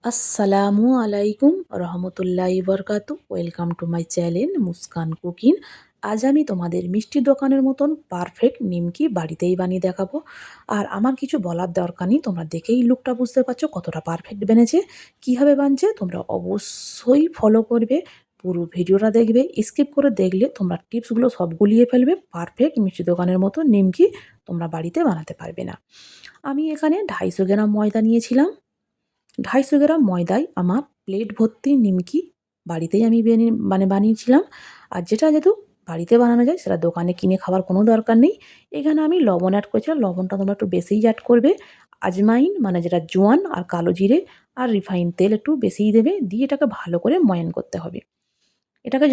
আসসালামু আলাইকুম রহমতুল্লাহি বরকাতু। Welcome to my channel Muskan cooking. আজ আমি তোমাদের মিষ্টি দোকানের মতন পারফেক্ট নিমকি বাড়িতেই বানিয়ে দেখাবো। আর আমার কিছু বলার দরকার নেই, তোমরা দেখেই লুকটা বুঝতে পারছো কতটা পারফেক্ট বেনেছে। কীভাবে বানছে তোমরা অবশ্যই ফলো করবে, পুরো ভিডিওটা দেখবে। স্কিপ করে দেখলে তোমরা টিপসগুলো সব গুলিয়ে ফেলবে। পারফেক্ট মিষ্টি দোকানের মতো নিমকি তোমরা বাড়িতে বানাতে পারবে না। আমি এখানে 250 গ্রাম ময়দা নিয়েছিলাম। 250 গ্রাম ময়দায় আমার প্লেট ভর্তি নিমকি বাড়িতেই আমি বানিয়েছিলাম। আর যেহেতু বাড়িতে বানানো যায়, সেটা দোকানে কিনে খাওয়ার কোনো দরকার নেই। এখানে আমি লবণ অ্যাড করেছিলাম, লবণটা তোমরা একটু বেশিই অ্যাড করবে। আজমাইন মানে যেটা জোয়ান, আর কালো জিরে আর রিফাইন তেল একটু বেশিই দেবে, দিয়ে এটাকে ভালো করে ময়ান করতে হবে। এটাকে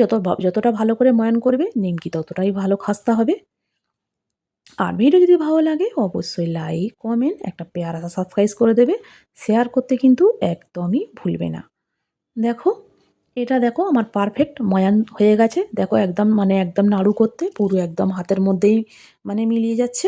যতটা ভালো করে ময়ান করবে নিমকি ততটাই ভালো খাস্তা হবে। আর ভিডিও যদি ভালো লাগে অবশ্যই লাইক, কমেন্ট, একটা পেয়ারা সাবস্ক্রাইব করে দেবে। শেয়ার করতে কিন্তু একদমই ভুলবে না। দেখো, এটা দেখো আমার পারফেক্ট ময়ান হয়ে গেছে। দেখো একদম একদম নাড়ু করতে পুরো একদম হাতের মধ্যেই মিলিয়ে যাচ্ছে।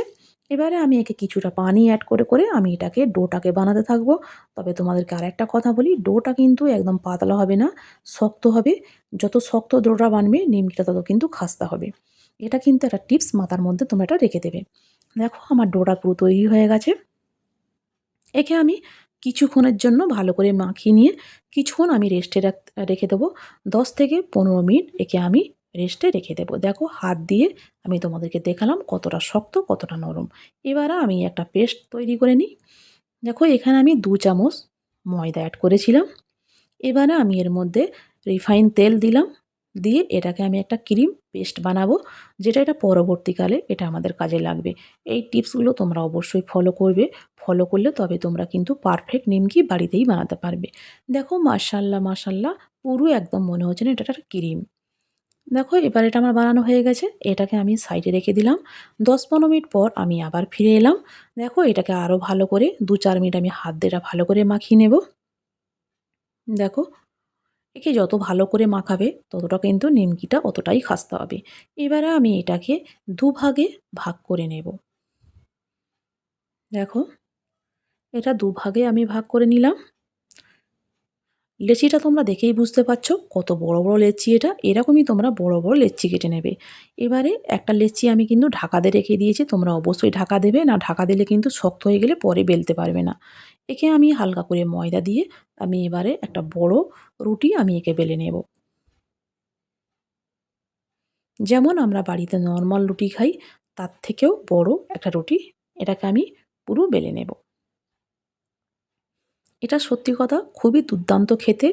এবারে আমি একে কিছুটা পানি অ্যাড করে আমি এটাকে ডোটাকে বানাতে থাকবো। তবে তোমাদেরকে আরেকটা কথা বলি, ডোটা কিন্তু একদম পাতলা হবে না, শক্ত হবে। যত শক্ত ডোটা বানবে নিমকিটা তত কিন্তু খাস্তা হবে। এটা কিন্তু একটা টিপস, মাথার মধ্যে তোমরা এটা রেখে দেবে। দেখো আমার ডোটা পুরো তৈরি হয়ে গেছে। একে আমি কিছুক্ষণের জন্য ভালো করে মাখিয়ে নিয়ে কিছুক্ষণ আমি রেস্টে রেখে দেবো। 10 থেকে 15 মিনিট একে আমি রেস্টে রেখে দেবো। দেখো হাত দিয়ে আমি তোমাদেরকে দেখালাম কতটা শক্ত কতটা নরম। এবারে আমি একটা পেস্ট তৈরি করে নিই। দেখো এখানে আমি 2 চামচ ময়দা অ্যাড করেছিলাম। এবারে আমি এর মধ্যে রিফাইন তেল দিলাম, দিয়ে এটাকে আমি একটা ক্রিম পেস্ট বানাবো, যেটা এটা পরবর্তীকালে এটা আমাদের কাজে লাগবে। এই টিপসগুলো তোমরা অবশ্যই ফলো করবে। ফলো করলে তবে তোমরা কিন্তু পারফেক্ট নিমকি বাড়িতেই বানাতে পারবে। দেখো মাশাআল্লাহ মাশাআল্লাহ, পুরো একদম মনে হচ্ছে না এটা একটা ক্রিম। দেখো এবার এটা আমার বানানো হয়ে গেছে। এটাকে আমি সাইডে রেখে দিলাম। 10-15 মিনিট পর আমি আবার ফিরে এলাম। দেখো এটাকে আরও ভালো করে 2-4 মিনিট আমি হাত দিয়ে এটা ভালো করে মাখিয়ে নেব। দেখো, একে যত ভালো করে মাখাবে ততটা কিন্তু নিমকিটা অতটাই খাস্তা হবে। এবারে আমি এটাকে দুভাগে ভাগ করে নেব। দেখো, এটা দুভাগে আমি ভাগ করে নিলাম। লেচিটা তোমরা দেখেই বুঝতে পারছো কত বড় বড় লেচি এটা। এরকমই তোমরা বড় বড় লেচি কেটে নেবে। এবারে একটা লেচি আমি কিন্তু ঢাকা দিয়ে রেখে দিয়েছি। তোমরা অবশ্যই ঢাকা দেবে না, ঢাকা দিলে কিন্তু শক্ত হয়ে গেলে পরে বেলতে পারবে না। একে আমি হালকা করে ময়দা দিয়ে আমি এবারে একটা বড় রুটি আমি একে বেলে নেব। যেমন আমরা বাড়িতে নরমাল রুটি খাই, তার থেকেও বড় একটা রুটি এটাকে আমি পুরো বেলে নেব। এটা সত্যি কথা খুবই দুর্দান্ত খেতে।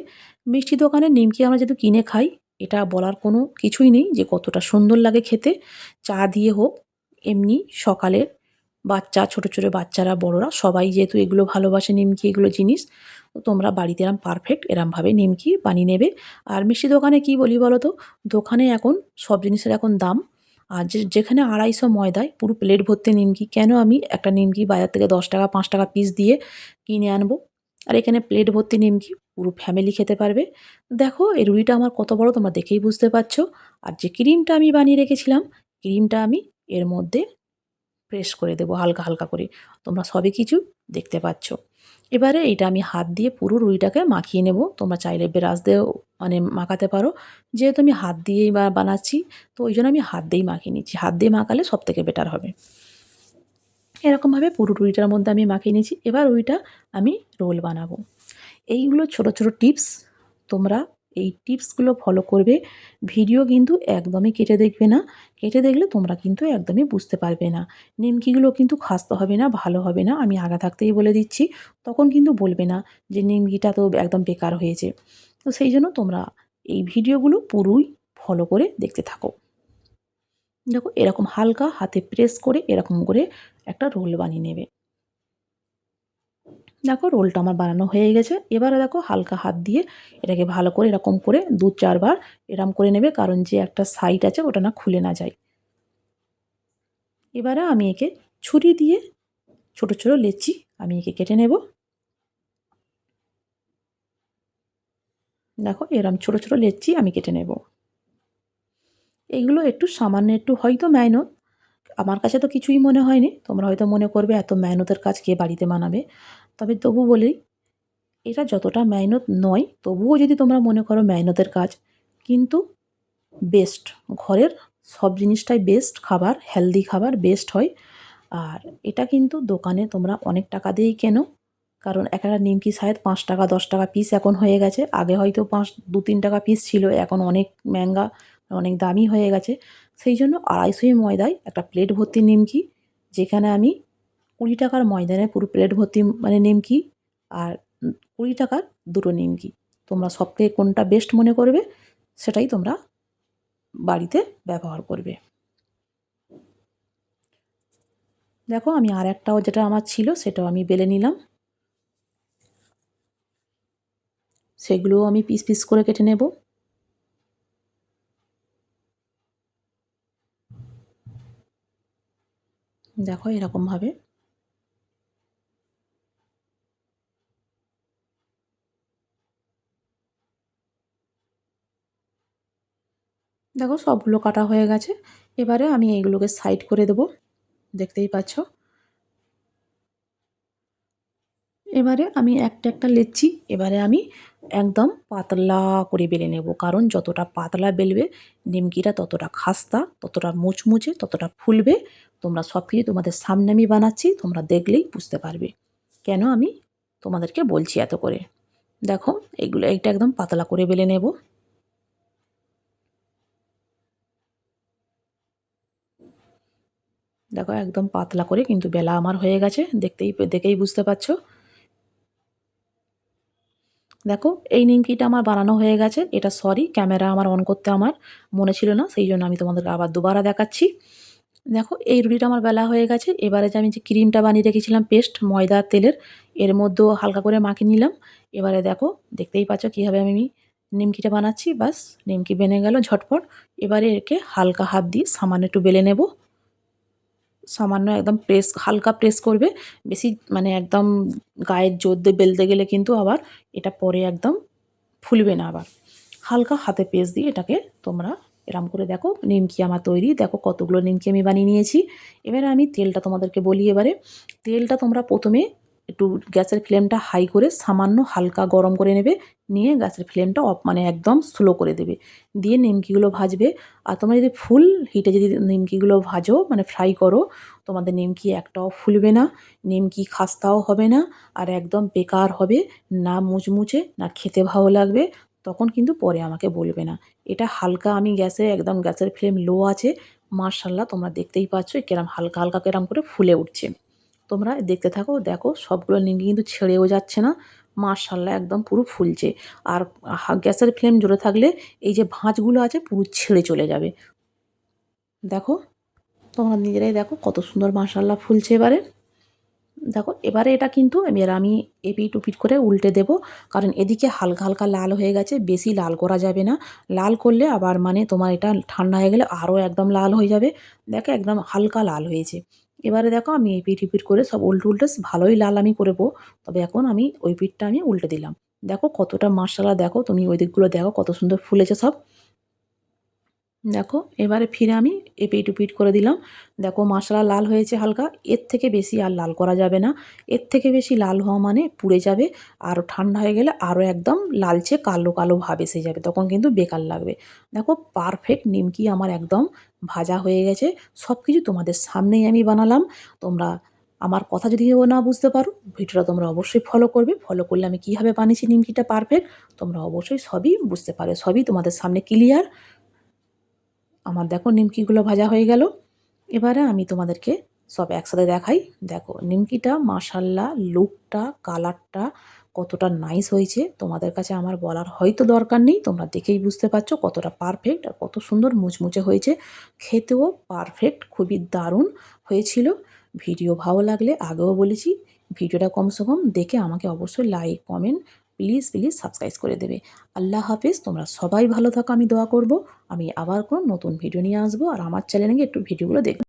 মিষ্টি দোকানের নিমকি আমরা যেহেতু কিনে খাই, এটা বলার কোনো কিছুই নেই যে কতটা সুন্দর লাগে খেতে। চা দিয়ে হোক, এমনি সকালে বাচ্চা, ছোট ছোট বাচ্চারা, বড়রা সবাই যেহেতু এগুলো ভালোবাসে নিমকি এগুলো জিনিস, তো তোমরা বাড়িতে এরম পারফেক্ট এরমভাবে নিমকি বানিয়ে নেবে। আর মিষ্টি দোকানে কি বলি বলো তো, দোকানে এখন সব জিনিসের এখন দাম। আর যেখানে 250 ময়দায় পুরো প্লেট ভর্তি নিমকি, কেন আমি একটা নিমকি বাজার থেকে 10 টাকা 5 টাকা পিস দিয়ে কিনে আনবো? আর এখানে প্লেট ভর্তি নিমকি পুরো ফ্যামিলি খেতে পারবে। দেখো এই রুটিটা আমার কত বড় তোমরা দেখেই বুঝতে পারছো। আর যে ক্রিমটা আমি বানিয়ে রেখেছিলাম, ক্রিমটা আমি এর মধ্যে প্রেস করে দেবো হালকা হালকা করে। তোমরা সবই কিছু দেখতে পাচ্ছ। এবারে এটা আমি হাত দিয়ে পুরো রুটিটাকে মাখিয়ে নেব। তোমরা চাইলে ব্রাশ দিয়েও মাখাতে পারো। যেহেতু আমি হাত দিয়েই বানাচ্ছি, তো ওই জন্য আমি হাত দিয়েই মাখিয়ে নিচ্ছি। হাত দিয়ে মাখালে সবথেকে বেটার হবে। এরকমভাবে পুরো রুটিটার মধ্যে আমি মাখিয়ে নিয়েছি। এবার রুটিটা আমি রোল বানাবো। এইগুলো ছোট ছোট টিপস, তোমরা এই টিপসগুলো ফলো করবে। ভিডিও কিন্তু একদমই কেটে দেখবে না। কেটে দেখলে তোমরা কিন্তু একদমই বুঝতে পারবে না। নিমকিগুলো কিন্তু খাস্তা হবে না, ভালো হবে না। আমি আগে থাকতেই বলে দিচ্ছি। তখন কিন্তু বলবে না যে নিমকিটা তো একদম বেকার হয়েছে। তো সেই জন্য তোমরা এই ভিডিওগুলো পুরোই ফলো করে দেখতে থাকো। দেখো এরকম হালকা হাতে প্রেস করে এরকম করে একটা রোল বানিয়ে নেবে। দেখো রোলটা আমার বানানো হয়ে গেছে। এবারে দেখো হালকা হাত দিয়ে এটাকে ভালো করে এরকম করে 2-4 বার এরম করে নেবে, কারণ যে একটা সাইড আছে ওটা না খুলে না যায়। এবারে আমি একে ছুরি দিয়ে ছোট ছোট লেচি আমি একে কেটে নেব। দেখো এরম ছোট ছোট লেচি আমি কেটে নেব। এইগুলো একটু সামান্য একটু হয়তো মেহনত, আমার কাছে তো কিছুই মনে হয়নি। তোমরা হয়তো মনে করবে এত মেহনতের কাজ কে বাড়িতে বানাবে। তবে তবু বলি, এটা যতটা মেহনত নয়, তবুও যদি তোমরা মনে করো মেহনতের কাজ, কিন্তু বেস্ট। ঘরের সব জিনিসটাই বেস্ট খাবার, হেলদি খাবার বেস্ট হয়। আর এটা কিন্তু দোকানে তোমরা অনেক টাকা দিয়েই কেনো, কারণ একটা নিমকি শায়দ 5 টাকা 10 টাকা পিস এখন হয়ে গেছে। আগে হয়তো 2-3 টাকা পিস ছিল, এখন অনেক মেহঙ্গা, অনেক দামি হয়ে গেছে। সেই জন্য 250 ময়দায় একটা প্লেট ভর্তি নিমকি, যেখানে আমি 20 টাকার ময়দা নেয় পুরো প্লেট ভর্তি মানে নিমকি, আর 20 টাকার 2টো নিমকি। তোমরা সবথেকে কোনটা বেস্ট মনে করবে সেটাই তোমরা বাড়িতে ব্যবহার করবে। দেখো আমি আরেকটাও যেটা আমার ছিল সেটাও আমি বেলে নিলাম। সেগুলোও আমি পিস পিস করে কেটে নেব। দেখো এরকমভাবে। দেখো সবগুলো কাটা হয়ে গেছে। এবারে আমি এইগুলোকে সাইড করে দেব, দেখতেই পাচ্ছ। এবারে আমি একটা একটা লেচি এবারে আমি একদম পাতলা করে বেলে নেব, কারণ যতটা পাতলা বেলবে নিমকিটা ততটা খাস্তা, ততটা মুচমুচে, ততটা ফুলবে। তোমরা সব কিছু তোমাদের সামনে আমি বানাচ্ছি, তোমরা দেখলেই বুঝতে পারবে কেন আমি তোমাদেরকে বলছি এত করে। দেখো এইটা একদম পাতলা করে বেলে নেব। দেখো একদম পাতলা করে কিন্তু বেলা আমার হয়ে গেছে, দেখেই বুঝতে পারছো। দেখো এই নিমকিটা আমার বানানো হয়ে গেছে। এটা সরি, ক্যামেরা আমার অন করতে আমার মনে ছিল না, সেই জন্য আমি তোমাদেরকে আবার দুবারা দেখাচ্ছি। দেখো এই রুটিটা আমার বেলা হয়ে গেছে। এবারে যে আমি যে ক্রিমটা বানিয়ে রেখেছিলাম পেস্ট ময়দা আর তেলের, এর মধ্যেও হালকা করে মাখিয়ে নিলাম। এবারে দেখো দেখতেই পাচ্ছ কীভাবে আমি নিমকিটা বানাচ্ছি। বাস নিমকি বেনে গেল ঝটপট। এবারে একে হালকা হাত দিয়ে সামান্য একটু বেলে নেব। সামান্য একদম হালকা প্রেস করবে, বেশি মানে একদম গায়ের জোর দিয়ে বেলতে গেলে কিন্তু আবার এটা পরে একদম ফুলবে না। আবার হালকা হাতে প্রেস দিয়ে এটাকে তোমরা এরম করে দেখো নিমকি আমার তৈরি। দেখো কতগুলো নিমকি আমি বানিয়ে নিয়েছি। এবারে আমি তেলটা তোমাদেরকে বলি। এবারে তেলটা তোমরা প্রথমে একটু গ্যাসের ফ্লেমটা হাই করে সামান্য হালকা গরম করে নেবে, নিয়ে গ্যাসের ফ্লেমটা অফ মানে একদম স্লো করে দেবে, দিয়ে নিমকিগুলো ভাজবে। আর তোমরা যদি ফুল হিটে যদি নিমকিগুলো ভাজো মানে ফ্রাই করো, তোমাদের নিমকি একটাও ফুলবে না, নিমকি খাস্তাও হবে না, আর একদম বেকার হবে, না মুচমুচে না খেতে ভালো লাগবে। তখন কিন্তু পরে আমাকে বলবে না। এটা হালকা আমি একদম গ্যাসের ফ্লেম লো আছে, মাশাআল্লাহ তোমরা দেখতেই পাচ্ছ কেরম হালকা হালকা কেরম করে ফুলে উঠছে। তোমরা দেখতে থাকো, দেখো সবগুলো নিমকি কিন্তু ছেড়েও যাচ্ছে না, মাশাআল্লাহ একদম পুরো ফুলছে। আর গ্যাসের ফ্লেম জোরে থাকলে এই যে ভাঁজগুলো আছে পুরো ছেড়ে চলে যাবে। দেখো তোমরা নিজেরাই দেখো কত সুন্দর মাশাআল্লাহ ফুলছে। এবারে দেখো এবারে এটা কিন্তু আমি এপিঠ ওপিঠ করে উল্টে দেব, কারণ এদিকে হালকা হালকা লাল হয়ে গেছে, বেশি লাল করা যাবে না। লাল করলে আবার মানে তোমার এটা ঠান্ডা হয়ে গেলে আরও একদম লাল হয়ে যাবে। দেখো একদম হালকা লাল হয়েছে। এবারে দেখো আমি এপিঠ ওপিঠ করে সব উল্টে উল্টে ভালোই লাল আমি করবো। তবে এখন আমি ওই পিঠটা আমি উল্টে দিলাম। দেখো কতটা মাশাআল্লাহ, দেখো তুমি ওই দিকগুলো দেখো কত সুন্দর ফুলেছে সব। দেখো এবারে ফিরে আমি এপিঠ ওপিঠ করে দিলাম। দেখো মশলা লাল হয়েছে হালকা, এর থেকে বেশি আর লাল করা যাবে না। এর থেকে বেশি লাল হওয়া মানে পুড়ে যাবে, আরও ঠান্ডা হয়ে গেলে আরও একদম লালচে কালো কালো ভাব এসে যাবে, তখন কিন্তু বেকার লাগবে। দেখো পারফেক্ট নিমকি আমার একদম ভাজা হয়ে গেছে। সব কিছু তোমাদের সামনেই আমি বানালাম। তোমরা আমার কথা যদি না বুঝতে পারো, ভিডিওটা তোমরা অবশ্যই ফলো করবে। ফলো করলে আমি কীভাবে বানিয়েছি নিমকিটা পারফেক্ট তোমরা অবশ্যই সবই বুঝতে পারবে, সবই তোমাদের সামনে ক্লিয়ার। আমার দেখো নিমকিগুলো ভাজা হয়ে গেল। এবারে আমি তোমাদেরকে সব একসাথে দেখাই। দেখো নিমকিটা মাশাআল্লাহ লুকটা কালারটা কতটা নাইস হয়েছে, তোমাদের কাছে আমার বলার হয়তো দরকার নেই, তোমরা দেখেই বুঝতে পারছো কতটা পারফেক্ট আর কত সুন্দর মুচমুচে হয়েছে। খেতেও পারফেক্ট, খুবই দারুণ হয়েছিল। ভিডিও ভালো লাগলে আগেও বলেছি ভিডিওটা কমসে কম দেখে আমাকে অবশ্যই like comment please please subscribe করে দেবে। আল্লাহ হাফেজ, তোমরা সবাই ভালো থাকো, আমি দোয়া করব। আমি আবার কোনো নতুন ভিডিও নিয়ে আসবো, আর আমার চ্যানেলে গিয়ে একটু ভিডিওগুলো দেখবে।